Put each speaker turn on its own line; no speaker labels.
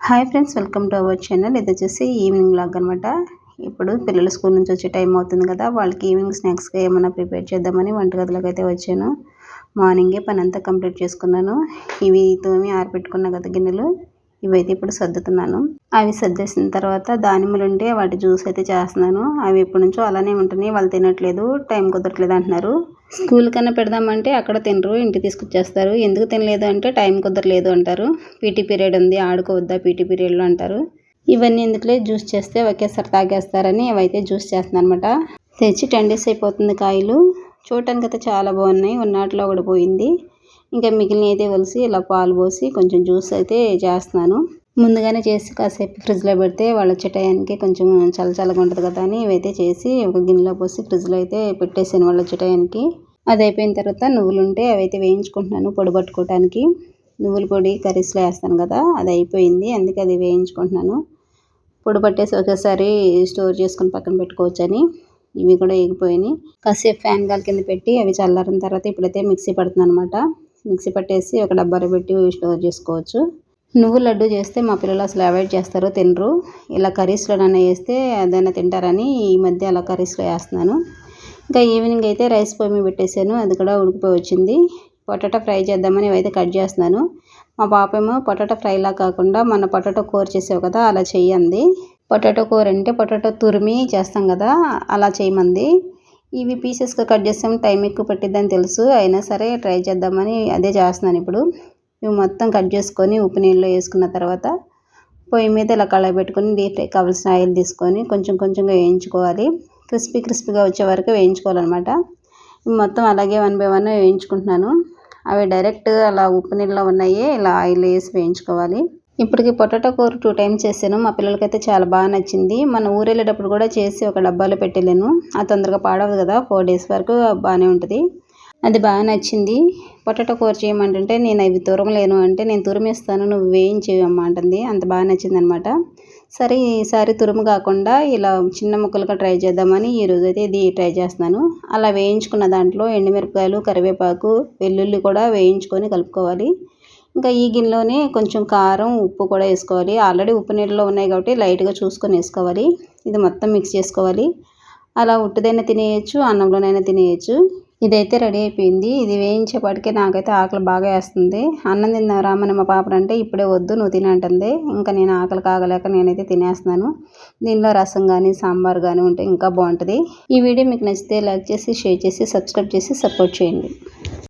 Hi friends, welcome to our channel. ఇది వచ్చేసి evening vlog అనమాట. ఇప్పుడు పిల్లలు స్కూల్ నుంచి వచ్చే టైం అవుతుంది కదా, వాళ్ళకి ఈవినింగ్ స్నాక్స్గా ఏమైనా ప్రిపేర్ చేద్దామని వంటగదిలోకి అయితే వచ్చాను. మార్నింగే పని అంతా కంప్లీట్ చేసుకున్నాను. ఇవి తోమి ఆరబెట్టుకున్న కదా గిన్నెలు, ఇవైతే ఇప్పుడు సర్దుతున్నాను. అవి సర్దేసిన తర్వాత దానిమ్మలు ఉంటే వాటి జ్యూస్ అయితే చేస్తున్నాను. అవి ఎప్పటి నుంచో అలానే ఉంటున్నాయి, వాళ్ళు తినట్లేదు, టైం కుదరట్లేదు అంటున్నారు. స్కూల్ కన్నా పెడదామంటే అక్కడ తినరు, ఇంటికి తీసుకొచ్చేస్తారు. ఎందుకు తినలేదు అంటే టైం కుదరలేదు అంటారు. పీటీ పీరియడ్ ఉంది, ఆడుకోవద్దా పీటీ పీరియడ్లో అంటారు. ఇవన్నీ ఎందుకులే, జ్యూస్ చేస్తే ఒకేసారి తాగేస్తారని అవైతే జ్యూస్ చేస్తున్నాను అనమాట. తెచ్చి 10 days అయిపోతుంది. కాయలు చూడటానికి అయితే చాలా బాగున్నాయి, ఉన్నాటిలో ఒకటి పోయింది. ఇంకా మిగిలిన అయితే వలిసి ఇలా పాలు పోసి కొంచెం జ్యూస్ అయితే చేస్తున్నాను. ముందుగానే చేసి కాసేపు ఫ్రిడ్జ్లో పెడితే వాళ్ళు వచ్చే టయానికి కొంచెం చల్లగా ఉంటుంది కదా అని ఇవైతే చేసి ఒక గిన్నెలో పోసి ఫ్రిడ్జ్లో అయితే పెట్టేసాను వాళ్ళు వచ్చే టయానికి. అది అయిపోయిన తర్వాత నువ్వులు ఉంటే అవైతే వేయించుకుంటున్నాను పొడి పట్టుకోవడానికి. నువ్వుల పొడి కర్రీస్లో వేస్తాను కదా, అది అయిపోయింది, అందుకే అది వేయించుకుంటున్నాను. పొడి పట్టేసి ఒకేసారి స్టోర్ చేసుకుని పక్కన పెట్టుకోవచ్చని. ఇవి కూడా ఎగిపోయినాయి. కాసేపు ఫ్యాన్ గాలి కింద పెట్టి అవి చల్లారిన తర్వాత ఇప్పుడైతే మిక్సీ పడుతున్నాను అనమాట. మిక్సీ పట్టేసి ఒక డబ్బాలో పెట్టి స్టోర్ చేసుకోవచ్చు. నువ్వు లడ్డు చేస్తే మా పిల్లలు అసలు అవాయిడ్ చేస్తారు, తినరు. ఇలా కర్రీస్లోనైనా వేస్తే అదైనా తింటారని ఈ మధ్య అలా కర్రీస్లో వేస్తున్నాను. ఇంకా ఈవినింగ్ అయితే రైస్ పొయ్యి మీద పెట్టేశాను, అది కూడా ఉడికిపోయి వచ్చింది. పొటాటో ఫ్రై చేద్దామని ఇవైతే కట్ చేస్తున్నాను. మా పాప ఏమో పొటాటో ఫ్రైలా కాకుండా మన పొటాటో కూర చేసావు కదా అలా చెయ్యండి. పొటాటో కూర అంటే పొటాటో తురిమి చేస్తాం కదా అలా చేయమంది. ఇవి పీసెస్గా కట్ చేస్తాం, టైం ఎక్కువ పట్టిద్దని తెలుసు, అయినా సరే ట్రై చేద్దామని అదే చేస్తున్నాను ఇప్పుడు. ఇవి మొత్తం కట్ చేసుకొని ఉప్పు నీళ్ళలో వేసుకున్న తర్వాత పొయ్యి మీద ఇలా కళాయి పెట్టుకొని డీప్ ఫ్రై కావాల్సిన ఆయిల్ తీసుకొని కొంచెంగా వేయించుకోవాలి. క్రిస్పీగా వచ్చే వరకు వేయించుకోవాలన్నమాట. ఇవి మొత్తం అలాగే 1 by 1 వేయించుకుంటున్నాను. అవి డైరెక్ట్ అలా ఉప్పు నీళ్ళలో ఉన్నాయి, ఇలా ఆయిల్ వేసి వేయించుకోవాలి. ఇప్పటికి పొటాటో కూర 2 times చేశాను. మా పిల్లలకైతే చాలా బాగా నచ్చింది. మన ఊరు వెళ్ళేటప్పుడు కూడా చేసి ఒక డబ్బాలో పెట్టలేను, అది తొందరగా పాడవదు కదా, 4 days వరకు బాగానే ఉంటుంది. అది బాగా నచ్చింది. పొటాటో కూర చేయమంటుంటే నేను అవి తురమలేను అంటే, నేను తురిమిస్తాను నువ్వు వేయించేయమ్మా అంటుంది. అంత బాగా నచ్చింది అనమాట. సరే ఈసారి తురుము కాకుండా ఇలా చిన్న ముక్కలుగా ట్రై చేద్దామని ఈరోజు అయితే ఇది ట్రై చేస్తున్నాను. అలా వేయించుకున్న దాంట్లో ఎండుమిరపకాయలు, కరివేపాకు, వెల్లుల్లి కూడా వేయించుకొని కలుపుకోవాలి. ఇంకా ఈ గిన్నెలోనే కొంచెం కారం, ఉప్పు కూడా వేసుకోవాలి. ఆల్రెడీ ఉప్పు నీళ్ళలో ఉన్నాయి కాబట్టి లైట్గా చూసుకొని వేసుకోవాలి. ఇది మొత్తం మిక్స్ చేసుకోవాలి. అలా ఉట్టుదైనా తినేయచ్చు, అన్నంలోనైనా తినేయచ్చు. ఇదైతే రెడీ అయిపోయింది. ఇది వేయించేపాటికే నాకైతే ఆకలి బాగా వేస్తుంది. అన్నం తిందాం రామని మా పాపనంటే ఇప్పుడే వద్దు నువ్వు తినంటుంది. ఇంకా నేను ఆకలి కాగలేక నేనైతే తినేస్తున్నాను. దీనిలో రసం కానీ సాంబార్ కానీ ఉంటే ఇంకా బాగుంటుంది. ఈ వీడియో మీకు నచ్చితే లైక్ చేసి, షేర్ చేసి, సబ్స్క్రైబ్ చేసి సపోర్ట్ చేయండి.